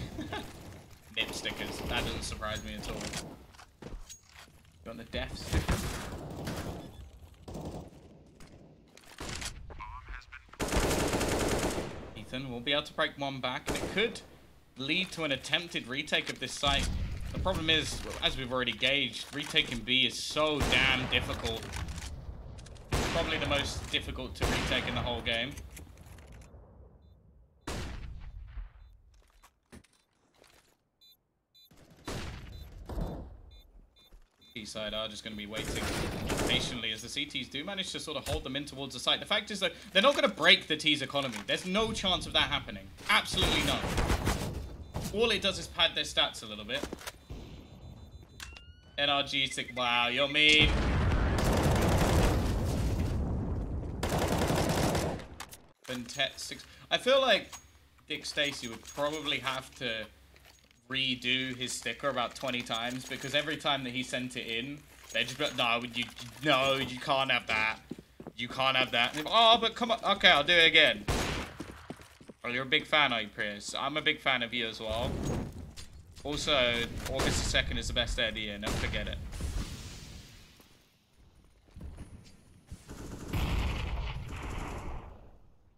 Nip stickers. That doesn't surprise me at all. You want the death sticker? Ethan will be able to break one back, and it could lead to an attempted retake of this site. The problem is, as we've already gauged, retaking B is so damn difficult. Probably the most difficult to retake in the whole game. Side are just going to be waiting patiently as the CTs do manage to sort of hold them in towards the site. The fact is, though, they're not going to break the T's economy. There's no chance of that happening. Absolutely none. All it does is pad their stats a little bit. NRG 6. Wow, you're mean. Ventet 6. I feel like Dick Stacy would probably have to redo his sticker about 20 times, because every time that he sent it in, they just be like, no, you can't have that. You can't have that. Like, oh, but come on. Okay, I'll do it again. Oh, you're a big fan, are you, Prius? I'm a big fan of you as well. Also, August the 2nd is the best day of the year. Never forget it.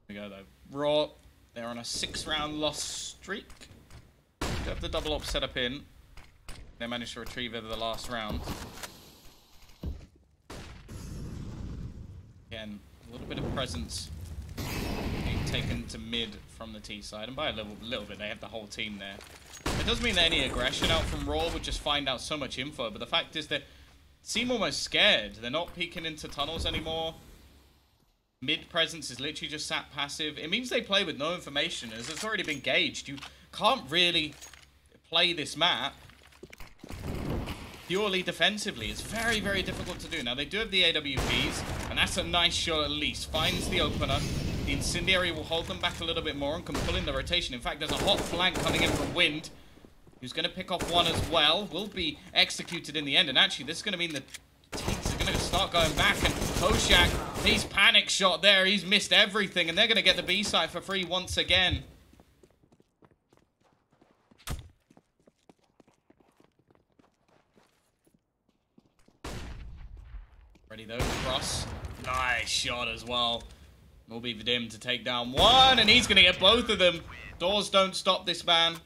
Here we go, though. Raw, they're on a 6-round loss streak. They have the double op set up in. They managed to retrieve it at the last round. Again, a little bit of presence being taken to mid from the T side, and by a little bit, they have the whole team there. It doesn't mean that any aggression out from Raw would just find out so much info, but the fact is they seem almost scared. They're not peeking into tunnels anymore. Mid presence is literally just sat passive. It means they play with no information, as it's already been gauged. You can't really play this map purely defensively. It's very, very difficult to do. Now, they do have the AWPs, and that's a nice shot at least. Finds the opener. The Incendiary will hold them back a little bit more and can pull in the rotation. In fact, there's a hot flank coming in from Wind, who's going to pick off one as well. Will be executed in the end. And actually, this is going to mean the teams are going to start going back. And Koshak, he's panic shot there. He's missed everything. And they're going to get the B side for free once again. Ready though, cross. Nice shot as well. Will be Vadim to take down one, and he's going to get both of them. Doors don't stop this man.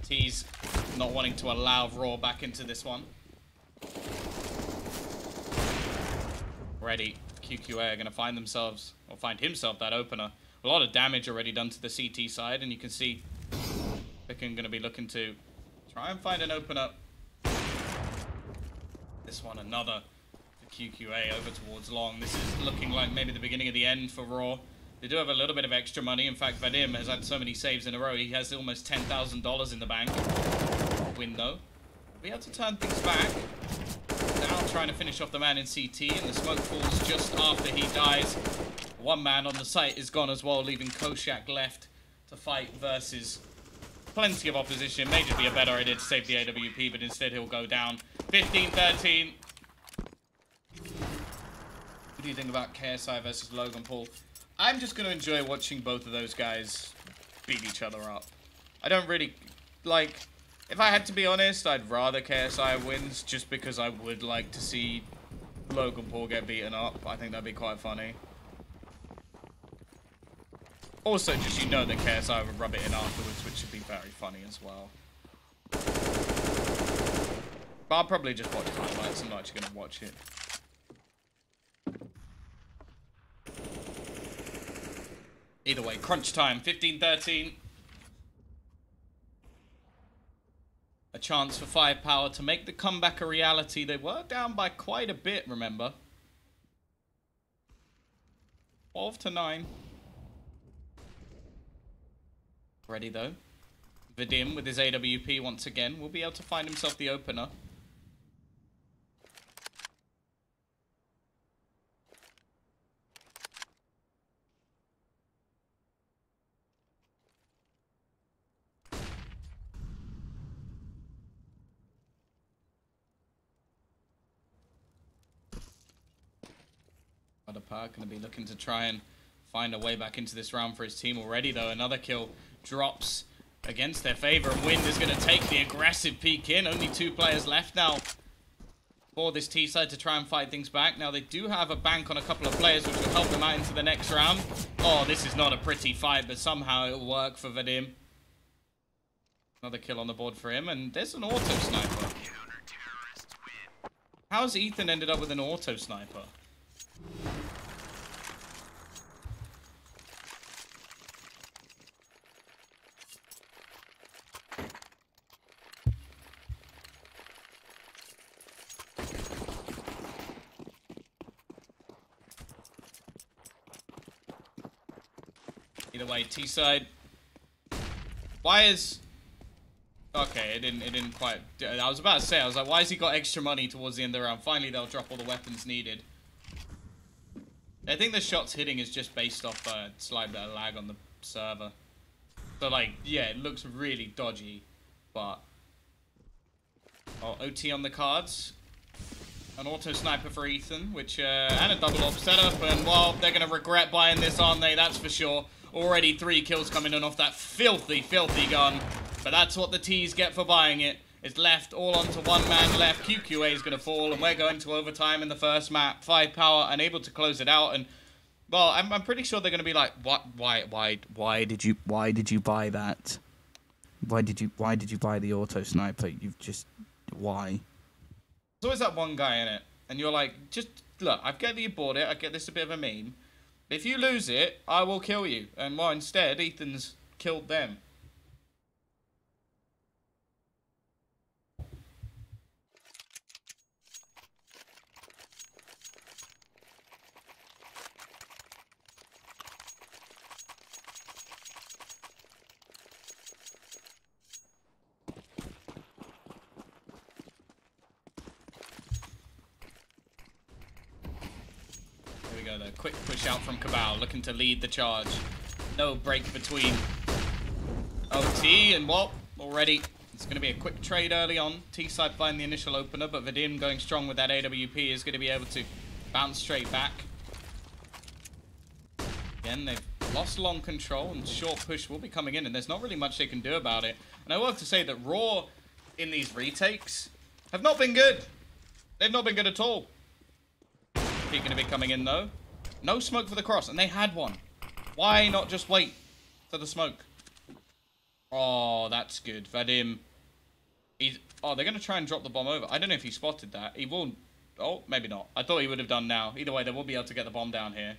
He's not wanting to allow Raw back into this one. Ready. QQA are going to find themselves, or find himself, that opener. A lot of damage already done to the CT side, and you can see Picken going to be looking to try and find an opener. This one, another for QQA over towards Long. This is looking like maybe the beginning of the end for Raw. They do have a little bit of extra money. In fact, Vadim has had so many saves in a row. He has almost $10,000 in the bank. Window. Be able to turn things back. Now trying to finish off the man in CT, and the smoke falls just after he dies. One man on the site is gone as well, leaving Koshak left to fight versus plenty of opposition. May just be a better idea to save the AWP, but instead he'll go down. 15-13. What do you think about KSI versus Logan Paul? I'm just going to enjoy watching both of those guys beat each other up. I don't really, like, if I had to be honest, I'd rather KSI wins just because I would like to see Logan Paul get beaten up. I think that'd be quite funny. Also, just you know that KSI would rub it in afterwards, which should be very funny as well. But I'll probably just watch highlights. I'm not actually going to watch it. Either way, crunch time, 15-13. A chance for 5POWER to make the comeback a reality. They were down by quite a bit, remember. 12-9. Ready, though. Vadim, with his AWP once again, will be able to find himself the opener. Park going to be looking to try and find a way back into this round for his team already, though. Another kill drops against their favor, and Wind is going to take the aggressive peek in. Only 2 players left now for this T side to try and fight things back. Now, they do have a bank on a couple of players, which will help them out into the next round. Oh, this is not a pretty fight, but somehow it'll work for Vadim. Another kill on the board for him, and there's an auto sniper. How's Ethan ended up with an auto sniper? Either way, T side. Why is? Okay, it didn't quite. I was about to say, I was like, why has he got extra money towards the end of the round? Finally, they'll drop all the weapons needed. I think the shots hitting is just based off a slight bit of lag on the server. So, like, yeah, it looks really dodgy, but oh, OT on the cards. An auto sniper for Ethan, which and a double op setup, and well, they're gonna regret buying this, aren't they? That's for sure. Already 3 kills coming in off that filthy, filthy gun. But that's what the T's get for buying it. It's left all onto one man left. QQA is going to fall, and we're going to overtime in the first map. 5POWER unable to close it out, and well, I'm pretty sure they're going to be like, what? Why did you buy that? Why did you buy the auto sniper? You've just why? There's always that one guy in it, and you're like, just look. I get that you bought it. I get this a bit of a meme. If you lose it, I will kill you. And well, instead, Ethan's killed them. go, though. Quick push out from Cabal, looking to lead the charge. No break between OT and what? Already, it's going to be a quick trade early on. T-side find the initial opener, but Vadim going strong with that AWP is going to be able to bounce straight back. Again, they've lost long control, and short push will be coming in, and there's not really much they can do about it. And I will have to say that Raw in these retakes have not been good. They've not been good at all. Peek going to be coming in, though. No smoke for the cross, and they had one. Why not just wait for the smoke? Oh, that's good. Vadim. Oh, they're going to try and drop the bomb over. I don't know if he spotted that. He will... Oh, maybe not. I thought he would have done now. Either way, they will be able to get the bomb down here.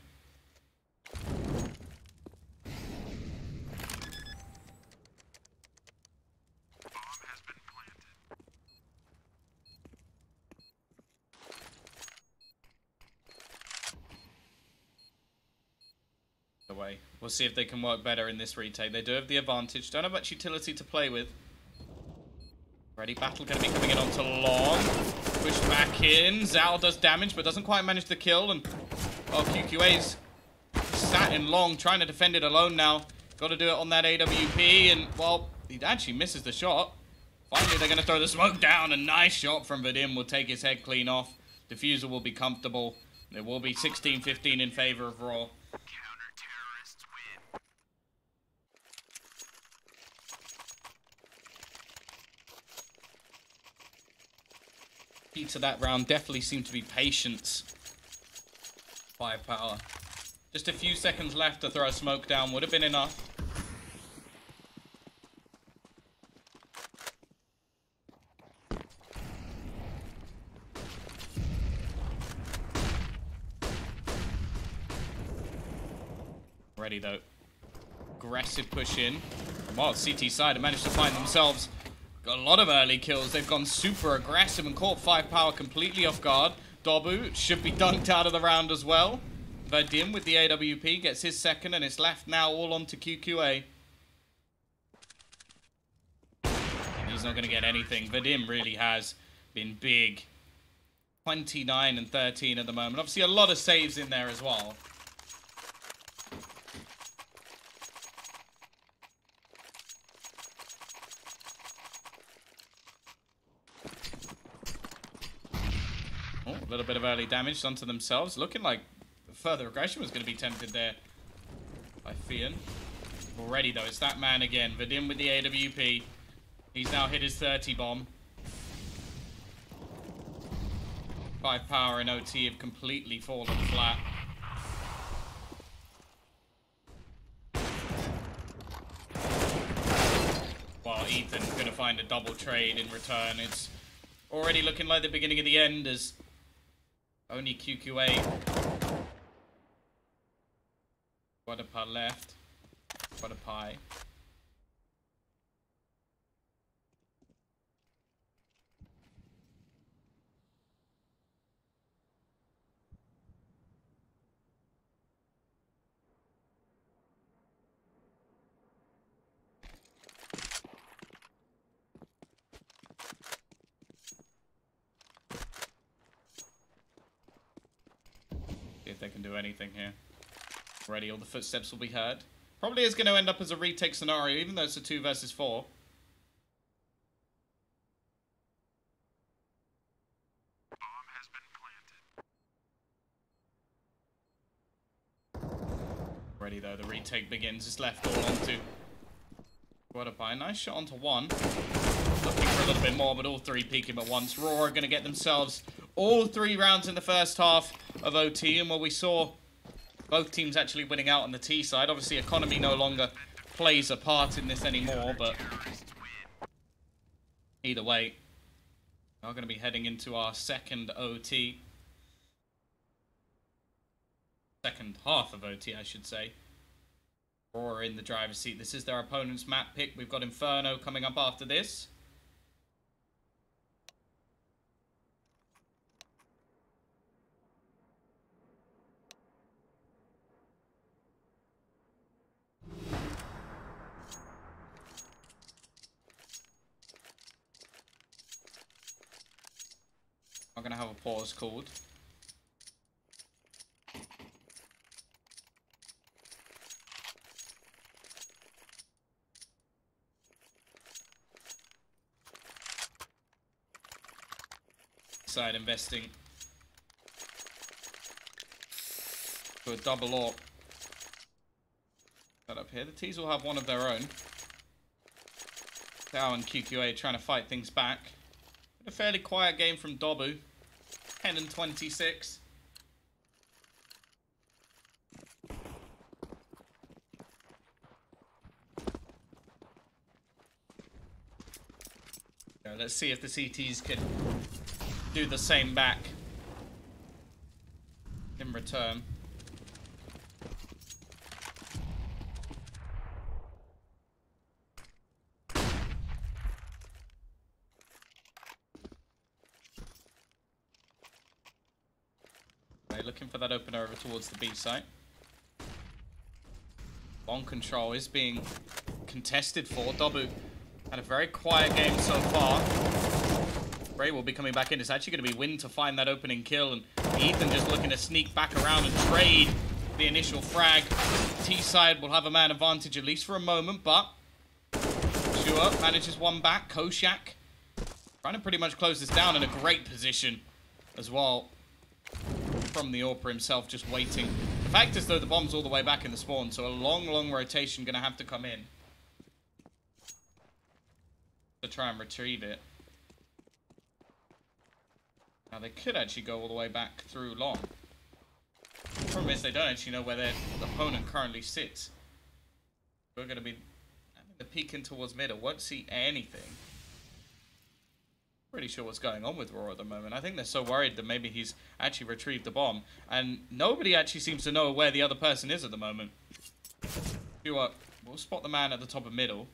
Way. We'll see if they can work better in this retake. They do have the advantage. Don't have much utility to play with. Ready, battle going to be coming in onto long. Push back in. Zal does damage, but doesn't quite manage the kill. And oh, QQA's sat in long, trying to defend it alone now. Got to do it on that AWP, and well, he actually misses the shot. Finally, they're going to throw the smoke down. A nice shot from Vadim will take his head clean off. Diffuser will be comfortable. There will be 16-15 in favor of Raw. Key to that round definitely seemed to be patience. 5POWER. Just a few seconds left to throw a smoke down would have been enough. Ready though. Aggressive push in. Well, CT side have managed to find themselves. Got a lot of early kills. They've gone super aggressive and caught 5POWER completely off guard. Dobu should be dunked out of the round as well. Vadim with the AWP gets his second, and it's left now all on to QQA. He's not going to get anything. Vadim really has been big. 29 and 13 at the moment. Obviously a lot of saves in there as well. Oh, a little bit of early damage done to themselves. Looking like further aggression was going to be tempted there by Fian. Already though, it's that man again. Vadim with the AWP. He's now hit his 30 bomb. 5POWER and OT have completely fallen flat. While Ethan's going to find a double trade in return. It's already looking like the beginning of the end as only QQA. What a pie left. What a pie. See if they can do anything here. Already all the footsteps will be heard. Probably is going to end up as a retake scenario, even though it's a 2 versus 4. Already though, the retake begins. It's left all onto Guadapie. Nice shot onto one. Looking for a little bit more, but all three peeking at once. Raw are going to get themselves all 3 rounds in the first half of OT, and what we saw both teams actually winning out on the T side. Obviously, economy no longer plays a part in this anymore, but either way, we're going to be heading into our second OT. Second half of OT, I should say. Or in the driver's seat. This is their opponent's map pick. We've got Inferno coming up after this. I'm going to have a pause called. side investing for a double AWP. Set up here. The T's will have one of their own. Dow and QQA trying to fight things back. A fairly quiet game from Dobu. 10 and 26. Let's see if the CTs can do the same back in return. Okay, looking for that opener over towards the B site. Long control is being contested for Dobu. Had a very quiet game so far. Bray will be coming back in. It's actually going to be Win to find that opening kill. And Ethan just looking to sneak back around and trade the initial frag. T-side will have a man advantage at least for a moment, but Shua manages one back. Koshak trying to pretty much close this down in a great position as well from the AWPer himself, just waiting. The fact is, though, the bomb's all the way back in the spawn, so a long rotation going to have to come in to try and retrieve it. Now they could actually go all the way back through long. The problem is they don't actually know where their opponent currently sits. We're going to be having to peek in towards middle. Won't see anything. Pretty sure what's going on with Raw at the moment. I think they're so worried that maybe he's actually retrieved the bomb. And nobody actually seems to know where the other person is at the moment. We'll spot the man at the top of middle.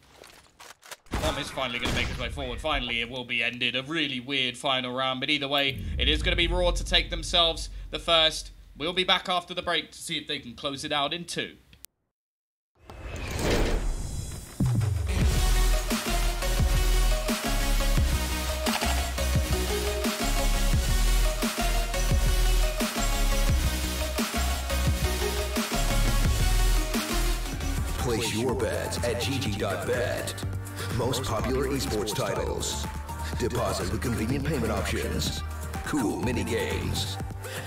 Bomb is finally going to make his way forward. Finally, it will be ended. A really weird final round. But either way, it is going to be Raw to take themselves the first. We'll be back after the break to see if they can close it out in 2. Place your bets at gg.bet. Most popular esports titles. Deposit with convenient payment options. Cool mini games.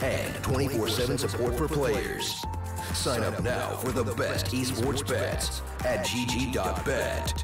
And 24/7 support for players. Sign up now for the best esports bets at gg.bet.